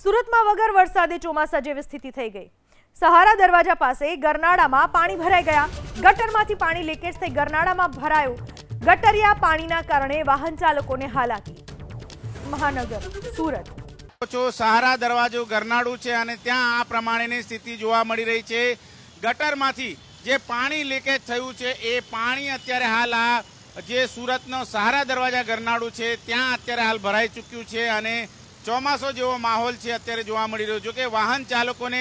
સુરતમાં વગર વરસાદે ચોમાસા જેવી સ્થિતિ થઈ ગઈ। સહારા દરવાજા પાસે ગરનાળામાં પાણી ભરાઈ ગયા। ગટરમાંથી પાણી લીકેજ થઈ ગરનાળામાં ભરાયું। ગટરિયા પાણીના કારણે વાહન ચાલકોને હાલાકી। મહાનગર સુરત સહારા દરવાજો ગરનાળું છે અને ત્યાં આ પ્રમાણેની સ્થિતિ જોવા મળી રહી છે। ગટરમાંથી જે પાણી લીકેજ થયું છે એ પાણી અત્યારે હાલ આ જે સુરતનો સહારા દરવાજા ગરનાળું છે ત્યાં અત્યારે હાલ ભરાઈ ચૂક્યું છે અને ચોમાસો જેવો માહોલ છે અત્યારે જોવા મળી રહ્યો છે। કે વાહન ચાલકોને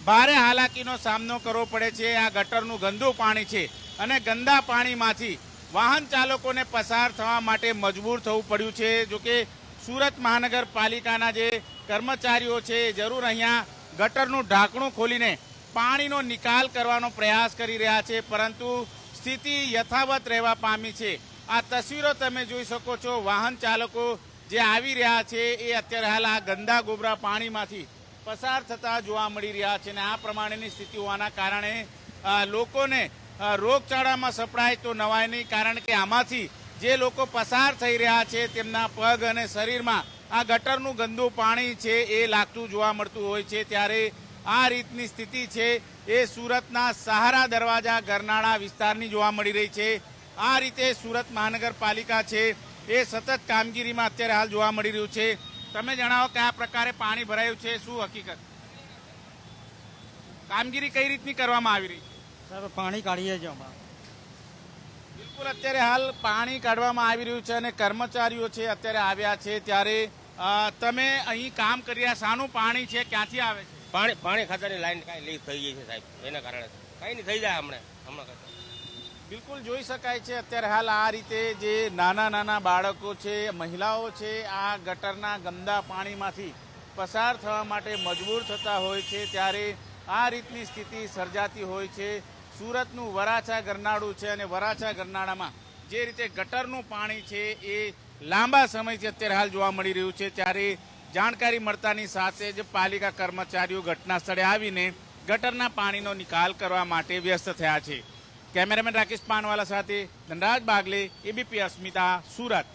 ભારે હાલાકીનો સામનો કરવો પડે છે। આ ગટરનું ગંદુ પાણી છે અને ગંદા પાણીમાંથી વાહન ચાલકોને પસાર થવા માટે મજબૂર થવું પડ્યું છે। જોકે સુરત મહાનગરપાલિકાના જે કર્મચારીઓ છે જરૂર અહીંયા ગટરનું ઢાંકણું ખોલીને પાણીનો નિકાલ કરવાનો પ્રયાસ કરી રહ્યા છે, પરંતુ સ્થિતિ યથાવત રહેવા પામી છે। આ તસવીરો તમે જોઈ શકો છો। વાહન ચાલકો જે આવી રહ્યા છે એ અત્યારે હાલ આ ગંદા ગોબરા પાણીમાંથી પસાર થતા જોવા મળી રહ્યા છે અને આ પ્રમાણેની સ્થિતિ હોવાના કારણે લોકોને રોગચાળામાં સપડાય તો નવાય નહીં, કારણ કે આમાંથી જે લોકો પસાર થઈ રહ્યા છે તેમના પગ અને શરીરમાં આ ગટરનું ગંદુ પાણી છે એ લાગતું જોવા મળતું હોય છે। ત્યારે આ રીતની સ્થિતિ છે એ સુરતના સહારા દરવાજા ગરનાળા વિસ્તારની જોવા મળી રહી છે। આ રીતે સુરત મહાનગરપાલિકા છે એ સતત કામગીરીમાં અત્યારે હાલ જોવા મળી રહ્યું છે। તમે જણાવો કે આ પ્રકારે પાણી ભરાયું છે, શું હકીકત, કામગીરી કઈ રીતની કરવામાં આવી રહી છે? સર, પાણી કાઢીએ છીએ હમણાં। બિલકુલ, અત્યારે હાલ પાણી કાઢવામાં આવી રહ્યું છે અને કર્મચારીઓ છે અત્યારે આવ્યા છે। ત્યારે તમે અહીં કામ કરી રહ્યા, શાનું પાણી છે, ક્યાંથી આવે છે? પાણી ખાતરની લાઈન કાંઈ લીક થઈ ગઈ છે સાહેબ, એના કારણે કાંઈ નહીં થઈ જાય હમણાં કરતા। બિલકુલ જોઈ શકાય છે અત્યારે હાલ આ રીતે જે નાના નાના બાળકો છે, મહિલાઓ છે, આ ગટરના ગંદા પાણીમાંથી પસાર થવા માટે મજબૂર થતા હોય છે। ત્યારે આ રીતની સ્થિતિ સર્જાતી હોય છે। સુરતનું વરાછા ગરનાળું છે અને વરાછા ગરનાળામાં જે રીતે ગટરનું પાણી છે એ લાંબા સમયથી અત્યારે હાલ જોવા મળી રહ્યું છે। ત્યારે જાણકારી મળતાની સાથે જ પાલિકા કર્મચારીઓ ઘટના સ્થળે આવીને ગટરના પાણીનો નિકાલ કરવા માટે વ્યસ્ત થયા છે। કેમેરામેન રાકેશ પાનવાલા સાથે ધનરાજ બાગલે, એબીપી અસ્મિતા, સુરત।